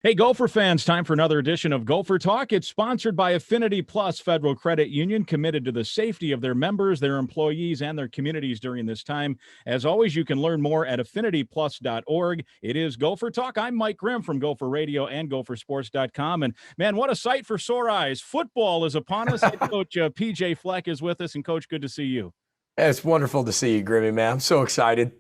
Hey, Gopher fans, time for another edition of Gopher Talk. It's sponsored by Affinity Plus Federal Credit Union, committed to the safety of their members, their employees, and their communities during this time. As always, you can learn more at affinityplus.org. It is Gopher Talk. I'm Mike Grimm from Gopher Radio and gophersports.com. And man, what a sight for sore eyes. Football is upon us. Head coach PJ Fleck is with us. And coach, good to see you. It's wonderful to see you, Grimmy, man. I'm so excited.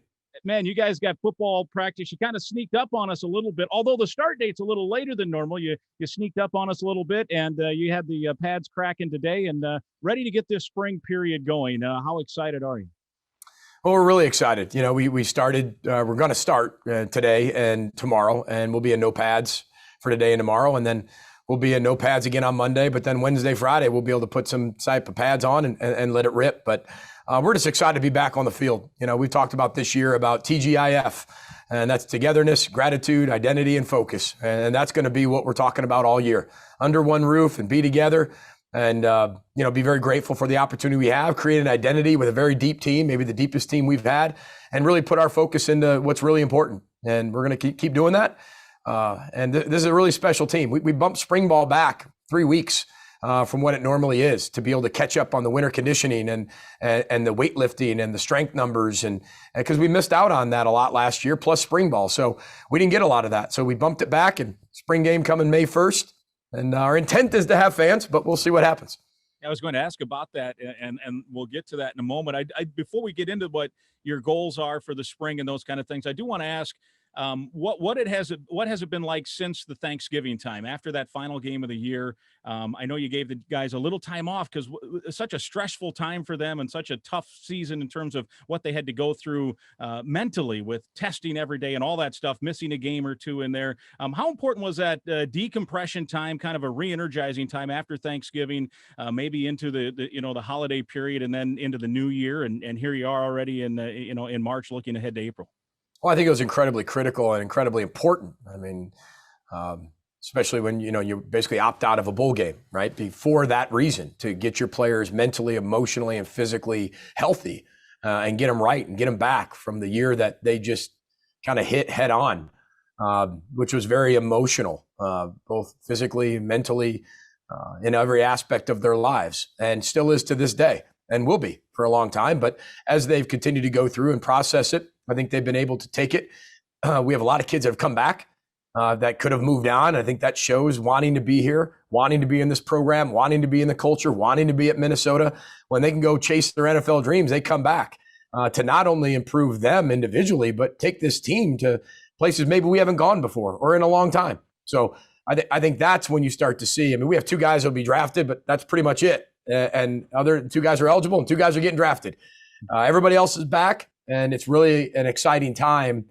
Man, you guys got football practice. You kind of sneaked up on us a little bit, although the start date's a little later than normal. You sneaked up on us a little bit, and you had the pads cracking today and ready to get this spring period going. How excited are you? Well, we're really excited. You know, we started, we're going to start today and tomorrow, and we'll be in no pads for today and tomorrow. And then we'll be in no pads again on Monday. But then Wednesday, Friday, we'll be able to put some type of pads on and let it rip. But we're just excited to be back on the field. You know, we've talked about this year about TGIF, and that's togetherness, gratitude, identity, and focus. And that's going to be what we're talking about all year. Under one roof and be together and, be very grateful for the opportunity we have, create an identity with a very deep team, maybe the deepest team we've had, and really put our focus into what's really important. And we're going to keep doing that. This is a really special team. We bumped spring ball back 3 weeks from what it normally is to be able to catch up on the winter conditioning and the weightlifting and the strength numbers. And because we missed out on that a lot last year, plus spring ball. So we didn't get a lot of that. So we bumped it back, and spring game coming May 1st. And our intent is to have fans, but we'll see what happens. I was going to ask about that, and we'll get to that in a moment. Before we get into what your goals are for the spring and those kind of things, I do want to ask, what has it been like since the Thanksgiving time after that final game of the year? I know you gave the guys a little time off because it's such a stressful time for them and such a tough season in terms of what they had to go through mentally with testing every day and all that stuff, missing a game or two in there. How important was that decompression time, kind of a re-energizing time after Thanksgiving, maybe into the holiday period and then into the new year? And here you are already in March, looking ahead to April. Well, I think it was incredibly critical and incredibly important. I mean, especially when, you basically opt out of a bowl game, right? For that reason, to get your players mentally, emotionally, and physically healthy and get them right and get them back from the year that they just kind of hit head on, which was very emotional, both physically, mentally, in every aspect of their lives, and still is to this day and will be for a long time. But as they've continued to go through and process it, I think they've been able to take it. We have a lot of kids that have come back that could have moved on. I think that shows wanting to be here, wanting to be in this program, wanting to be in the culture, wanting to be at Minnesota. When they can go chase their NFL dreams, they come back to not only improve them individually, but take this team to places maybe we haven't gone before or in a long time. So I think that's when you start to see. I mean, we have 2 guys that'll be drafted, but that's pretty much it. And other 2 guys are eligible and 2 guys are getting drafted. Everybody else is back. And it's really an exciting time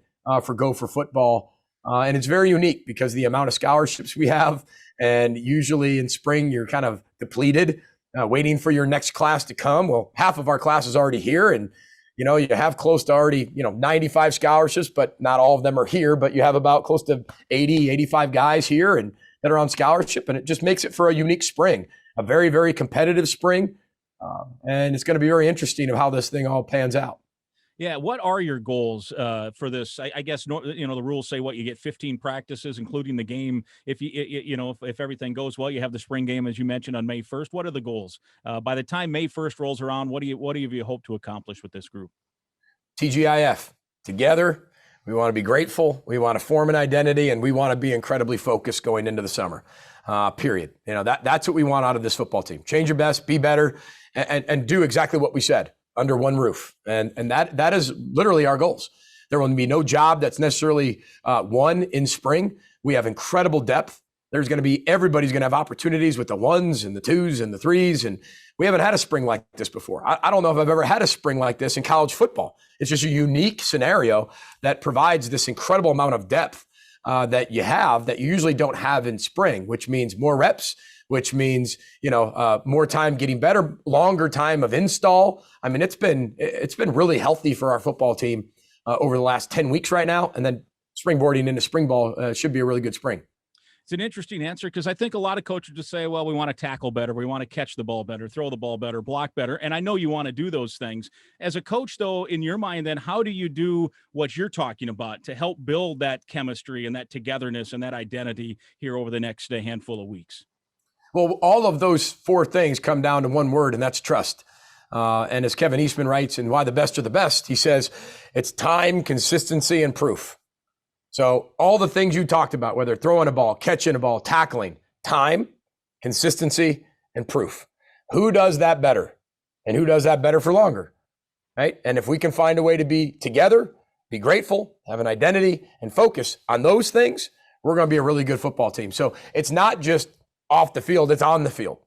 for Gopher football. And it's very unique because the amount of scholarships we have, and usually in spring, you're kind of depleted, waiting for your next class to come. Well, half of our class is already here. And, you have close to already, 95 scholarships, but not all of them are here. But you have about close to 80, 85 guys here and that are on scholarship. And it just makes it for a unique spring, a very, very competitive spring. And it's going to be very interesting of how this thing all pans out. Yeah, what are your goals for this? I guess the rules say you get 15 practices, including the game. If everything goes well, you have the spring game as you mentioned on May 1st. What are the goals by the time May 1st rolls around? What do you hope to accomplish with this group? TGIF, together. We want to be grateful. We want to form an identity, and we want to be incredibly focused going into the summer. Period. That's what we want out of this football team. Change your best, be better, and do exactly what we said. Under one roof. And that is literally our goals. There will be no job that's necessarily won in spring. We have incredible depth. Everybody's going to have opportunities with the 1s and the 2s and the 3s. And we haven't had a spring like this before. I don't know if I've ever had a spring like this in college football. It's just a unique scenario that provides this incredible amount of depth that you have that you usually don't have in spring, which means more reps, which means, more time getting better, longer time of install. I mean, it's been really healthy for our football team over the last 10 weeks right now. And then springboarding into spring ball should be a really good spring. It's an interesting answer because I think a lot of coaches just say, well, we want to tackle better. We want to catch the ball better, throw the ball better, block better. And I know you want to do those things. As a coach, though, in your mind, then how do you do what you're talking about to help build that chemistry and that togetherness and that identity here over the next handful of weeks? Well, all of those four things come down to one word, and that's trust. And as Kevin Eastman writes in Why the Best Are the Best, he says, it's time, consistency, and proof. So all the things you talked about, whether throwing a ball, catching a ball, tackling, time, consistency, and proof. Who does that better? And who does that better for longer? Right? And if we can find a way to be together, be grateful, have an identity, and focus on those things, we're going to be a really good football team. So it's not just off the field, it's on the field.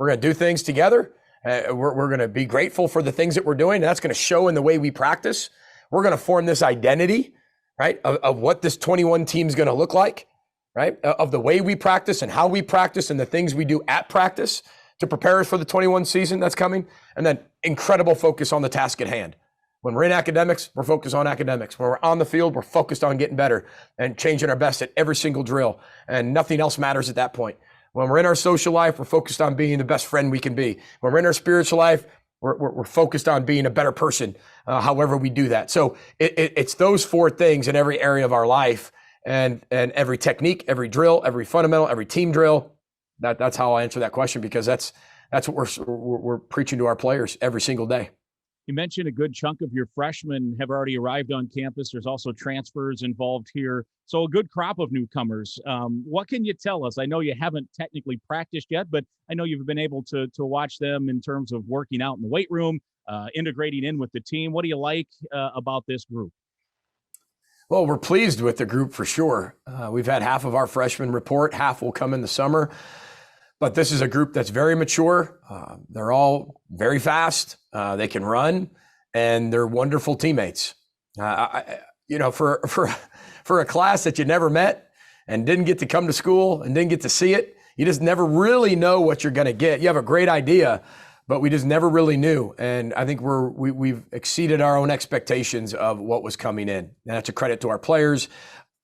We're going to do things together. We're going to be grateful for the things that we're doing. And that's going to show in the way we practice. We're going to form this identity, right, of what this 21 team is going to look like, right, of the way we practice and how we practice and the things we do at practice to prepare us for the 21 season that's coming. And then incredible focus on the task at hand. When we're in academics, we're focused on academics. When we're on the field, we're focused on getting better and changing our best at every single drill. And nothing else matters at that point. When we're in our social life, we're focused on being the best friend we can be. When we're in our spiritual life, we're focused on being a better person, however we do that. So it's those four things in every area of our life, and every technique, every drill, every fundamental, every team drill. That's how I answer that question, because that's what we're preaching to our players every single day. You mentioned a good chunk of your freshmen have already arrived on campus. There's also transfers involved here. So a good crop of newcomers. What can you tell us? I know you haven't technically practiced yet, but I know you've been able to watch them in terms of working out in the weight room, integrating in with the team. What do you like about this group? Well, we're pleased with the group for sure. We've had half of our freshmen report, half will come in the summer. But this is a group that's very mature. They're all very fast. They can run, and they're wonderful teammates. For a class that you never met and didn't get to come to school and didn't get to see it, you just never really know what you're going to get. You have a great idea, but we just never really knew. And I think we've exceeded our own expectations of what was coming in. And that's a credit to our players,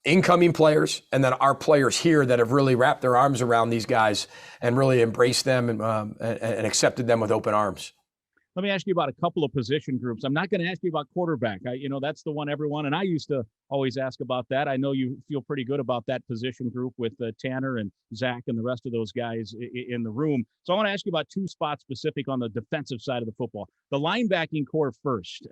incoming players, and then our players here that have really wrapped their arms around these guys and really embraced them and accepted them with open arms. Let me ask you about a couple of position groups. I'm not going to ask you about quarterback. That's the one everyone, and I used to always ask about that. I know you feel pretty good about that position group with Tanner and Zach and the rest of those guys in the room. So I want to ask you about two spots specific on the defensive side of the football. The linebacking core first.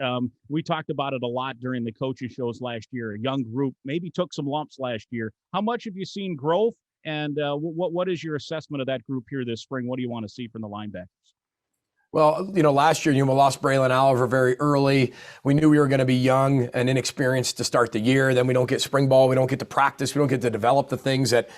We talked about it a lot during the coaches shows last year. A young group maybe took some lumps last year. How much have you seen growth? And what is your assessment of that group here this spring? What do you want to see from the linebackers? Well, last year, Yuma lost Braylon Oliver very early. We knew we were going to be young and inexperienced to start the year. Then we don't get spring ball. We don't get to practice. We don't get to develop the things that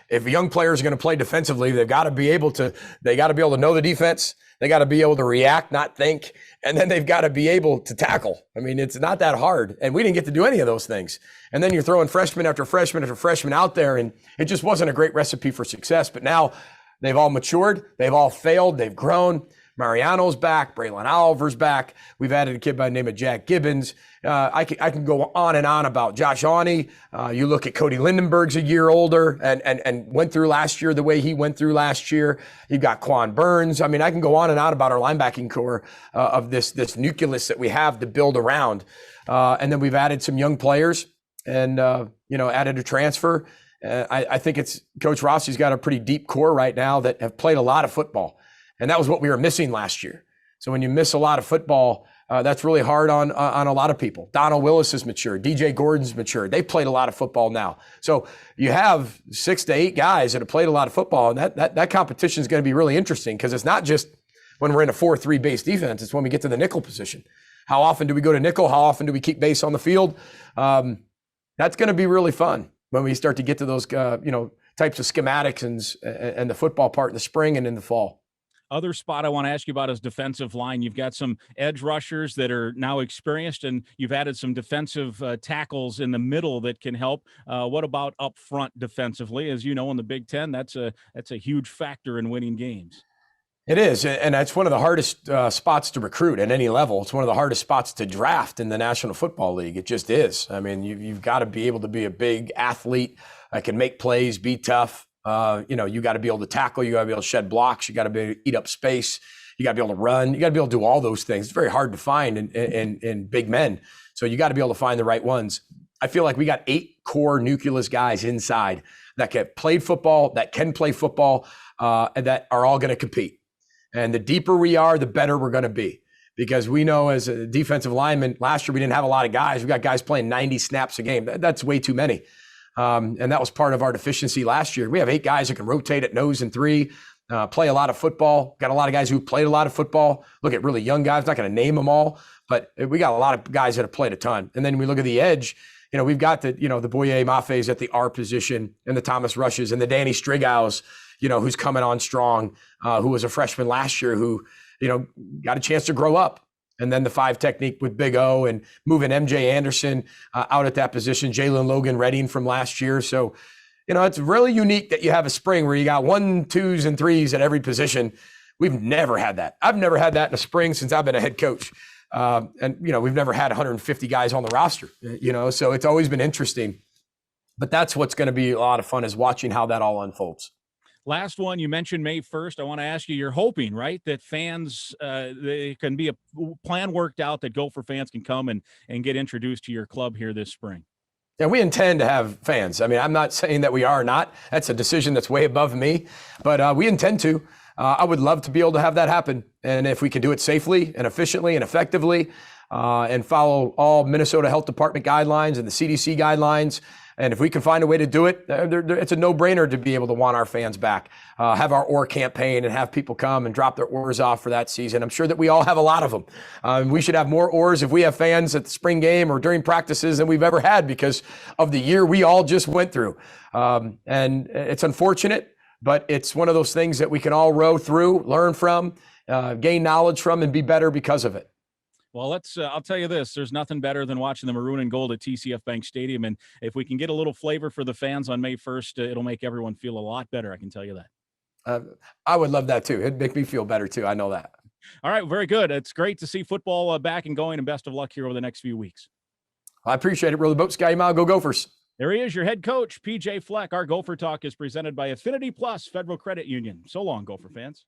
if a young player is going to play defensively, they got to be able to know the defense. They got to be able to react, not think. And then they've got to be able to tackle. I mean, it's not that hard. And we didn't get to do any of those things. And then you're throwing freshman after freshman after freshman out there. And it just wasn't a great recipe for success. But now they've all matured. They've all failed. They've grown. Mariano's back. Braylon Oliver's back. We've added a kid by the name of Jack Gibbons. I can go on and on about Josh Awney. You look at Cody Lindenberg's a year older and went through last year the way he went through last year. You've got Quan Burns. I mean, I can go on and on about our linebacking core of this nucleus that we have to build around. And then we've added some young players and, added a transfer. I think it's Coach Rossi's got a pretty deep core right now that have played a lot of football. And that was what we were missing last year. So when you miss a lot of football, that's really hard on a lot of people. Donald Willis is mature. DJ Gordon's mature. They played a lot of football now. So you have 6 to 8 guys that have played a lot of football. And that competition is going to be really interesting because it's not just when we're in a 4-3 base defense. It's when we get to the nickel position. How often do we go to nickel? How often do we keep base on the field? That's going to be really fun when we start to get to those, types of schematics and the football part in the spring and in the fall. Other spot I want to ask you about is defensive line. You've got some edge rushers that are now experienced, and you've added some defensive tackles in the middle that can help. What about up front defensively? As you know, in the Big Ten, that's a huge factor in winning games. It is, and that's one of the hardest spots to recruit at any level. It's one of the hardest spots to draft in the National Football League. It just is. I mean, you've got to be able to be a big athlete that can make plays, be tough, You got to be able to tackle. You got to be able to shed blocks. You got to be able to eat up space. You got to be able to run. You got to be able to do all those things. It's very hard to find in big men. So you got to be able to find the right ones. I feel like we got 8 core nucleus guys inside that have played football, that can play football, and that are all going to compete. And the deeper we are, the better we're going to be. Because we know as a defensive lineman, last year we didn't have a lot of guys. We got guys playing 90 snaps a game. That's way too many. And that was part of our deficiency last year. We have 8 guys that can rotate at nose and 3, play a lot of football. Got a lot of guys who played a lot of football. Look at really young guys. Not going to name them all, but we got a lot of guys that have played a ton. And then we look at the edge. We've got the Boye Mafes at the R position, and the Thomas Rushes, and the Danny Strigows, who's coming on strong, who was a freshman last year, who, got a chance to grow up. And then the 5 technique with Big O, and moving MJ Anderson out at that position, Jalen Logan Redding from last year. So, it's really unique that you have a spring where you got 1, 2s, and 3s at every position. We've never had that. I've never had that in a spring since I've been a head coach. And we've never had 150 guys on the roster, so it's always been interesting. But that's what's going to be a lot of fun, is watching how that all unfolds. Last one, you mentioned May 1st. I want to ask you, you're hoping, right, that fans, they can be a plan worked out that Gopher fans can come and get introduced to your club here this spring. Yeah, we intend to have fans. I mean, I'm not saying that we are or not. That's a decision that's way above me, but we intend to. I would love to be able to have that happen. And if we can do it safely and efficiently and effectively, and follow all Minnesota Health Department guidelines and the CDC guidelines, and if we can find a way to do it, it's a no-brainer to be able to want our fans back, have our oar campaign and have people come and drop their oars off for that season. I'm sure that we all have a lot of them. We should have more oars if we have fans at the spring game or during practices than we've ever had, because of the year we all just went through. And it's unfortunate, but it's one of those things that we can all row through, learn from, gain knowledge from, and be better because of it. Well, I'll tell you this, there's nothing better than watching the maroon and gold at TCF Bank Stadium. And if we can get a little flavor for the fans on May 1st, it'll make everyone feel a lot better. I can tell you that. I would love that too. It'd make me feel better too. I know that. All right. Very good. It's great to see football back and going, and best of luck here over the next few weeks. I appreciate it. Roll the boat, Sky Mile. Go Gophers. There he is, your head coach, PJ Fleck. Our Gopher Talk is presented by Affinity Plus Federal Credit Union. So long, Gopher fans.